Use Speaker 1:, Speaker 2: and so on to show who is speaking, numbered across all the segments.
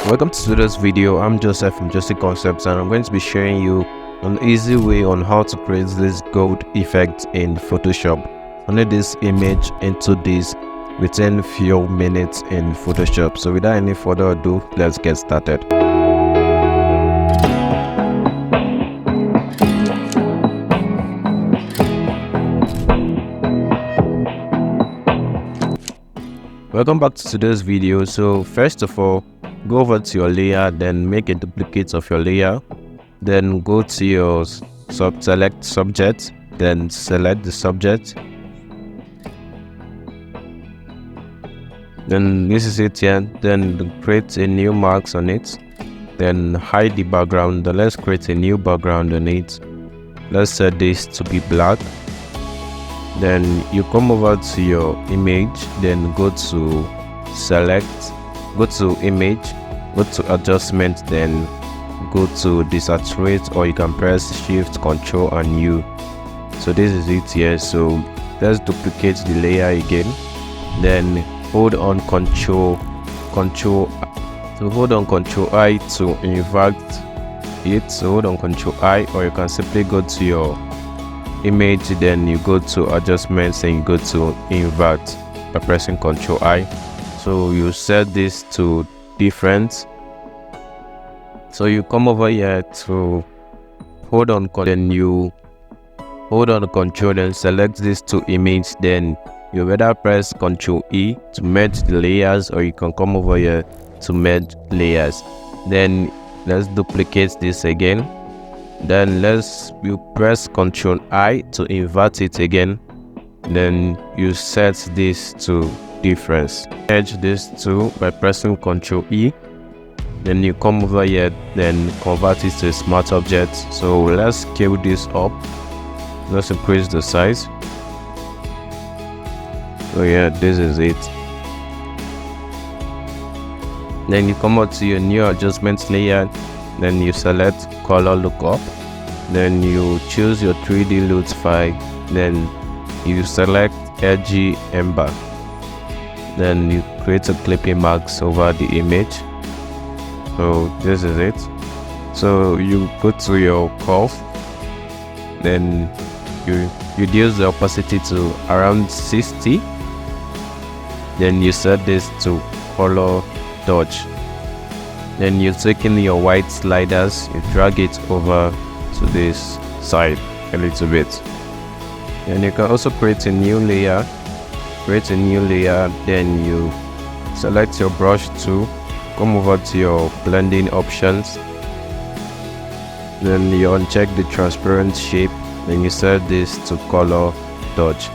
Speaker 1: Welcome to today's video. I'm Joseph from Joseph Concepts, and I'm going to be sharing you an easy way on how to create this gold effect in Photoshop. Turn this image into this within few minutes in Photoshop. So without any further ado, let's get started. Welcome back to today's video. So first of all, go over to your layer, then make a duplicate of your layer, then go to your select subject, then select the subject, then this is it here. Then create a new marks on it, then hide the background. Then let's create a new background on it. Let's set this to be black. Then you come over to your image, then go to select, go to image, go to adjustment, then go to desaturate, or you can press shift Ctrl and U. So this is it here. So let's duplicate the layer again, then hold on Ctrl I to invert it. So hold on Ctrl I, or you can simply go to your image, then you go to adjustments and you go to invert by pressing Ctrl I. So you set this to different. So you come over here to hold on, then you hold on the control, then select this to image, then you better press Ctrl E to merge the layers, or you can come over here to merge layers. Then let's duplicate this again. Then you press Ctrl I to invert it again. Then you set this to difference. Merge this too by pressing Ctrl E. Then you come over here, then convert it to a smart object. So let's scale this up. Let's increase the size. So yeah, this is it. Then you come out to your new adjustments layer. Then you select color lookup, then you choose your 3D loot file, then you select RG Ember, then you create a clipping marks over the image. So this is it. So you go to your curve, then you reduce the opacity to around 60, then you set this to color dodge. Then you take in your white sliders, you drag it over to this side a little bit. And you can also create a new layer. Then you select your brush tool, come over to your blending options, then you uncheck the transparent shape, then you set this to color dodge.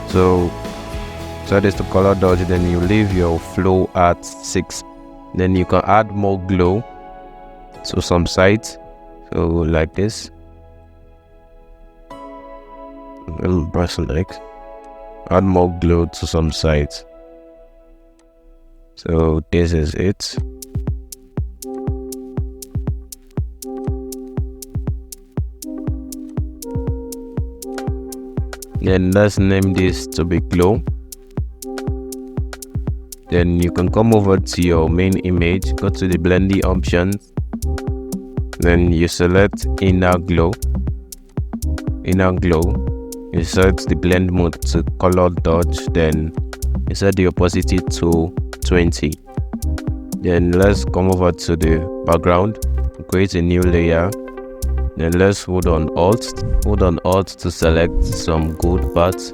Speaker 1: So set this to color dodge, then you leave your flow at 6. Then you can add more glow to some sides, so like this. Add more glow to some sides. So this is it. Then let's name this to be glow. Then you can come over to your main image, go to the blending options, then you select inner glow, you set the blend mode to color dodge, then you set the opacity to 20. Then let's come over to the background, create a new layer, then let's hold on alt to select some gold parts,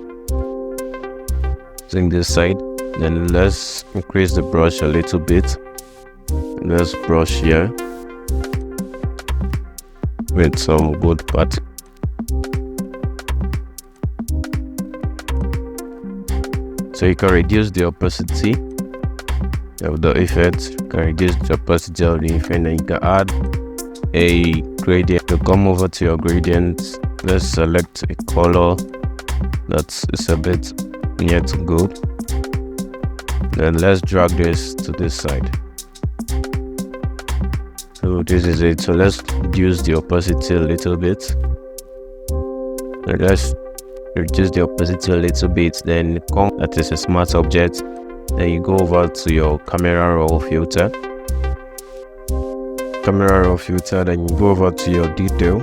Speaker 1: bring this side. Then let's increase the brush a little bit. Let's brush here with some gold part. So you can reduce the opacity of the effect. You can reduce the opacity of the effect, and you can add a gradient. To come over to your gradients, let's select a color that's a bit near to gold. Then let's drag this to this side. So this is it. So let's reduce the opacity a little bit. And let's reduce the opacity a little bit. Then come, that is a smart object. Then you go over to your camera raw filter. camera raw filter, then you go over to your detail,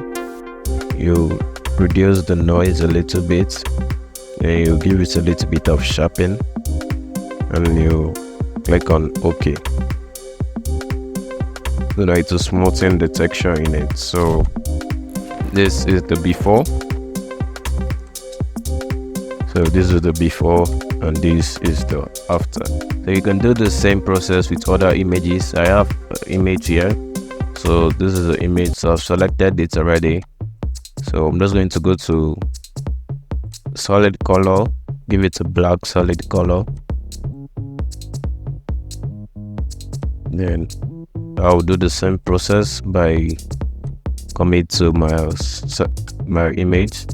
Speaker 1: you reduce the noise a little bit, and you give it a little bit of sharpen, and you click on OK. So now it will smoothen the texture in it. So this is the before. So this is the before and this is the after. So you can do the same process with other images. I have an image here. So this is the image. So I've selected it already. So I'm just going to go to solid color, give it a black solid color. Then I'll do the same process by coming to my image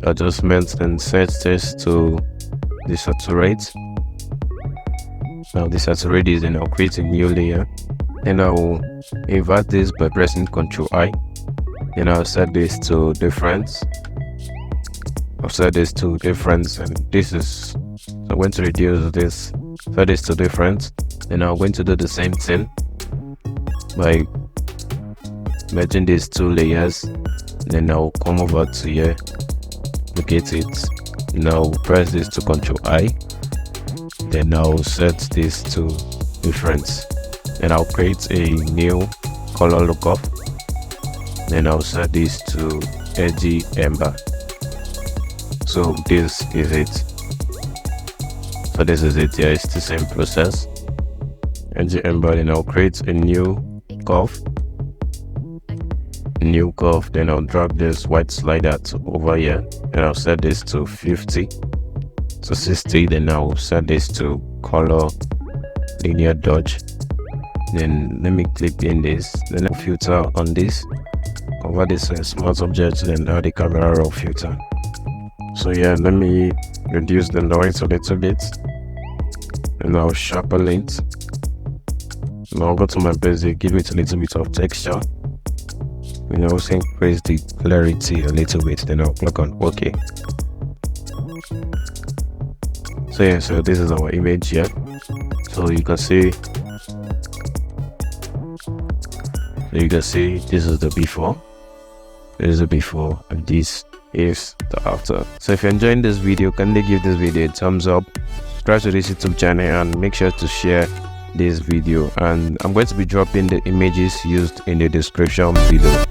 Speaker 1: adjustments and set this to desaturate. Now desaturate is, and I'll create a new layer. Then I will invert this by pressing Ctrl I. Then I'll set this to difference. I'll set this to difference, and this is, so I'm going to reduce this, set this to difference. Then I'm going to do the same thing by merging these two layers. Then I'll come over to here, locate it. Now press this to Ctrl I. Then I'll set this to difference. Then I'll create a new color lookup. Then I'll set this to edgy ember. So this is it. So this is it. Yeah, it's the same process. Edgy ember. Then I'll create a new curve. Then I'll drag this white slider to over here, and I'll set this to 50 to 60. Then I'll set this to color linear dodge. Then let me click in this, then I'll filter on this, convert this to a smart object, then add the camera raw filter. So yeah, let me reduce the noise a little bit, and I'll sharpen it. Now I'll go to my basic, give it a little bit of texture. Also increase the clarity a little bit. Then I'll click on OK. So yeah, so this is our image here. So you can see this is the before, and this is the after. So if you're enjoying this video, kindly give this video a thumbs up, subscribe to this YouTube channel, and make sure to share this video. And I'm going to be dropping the images used in the description below.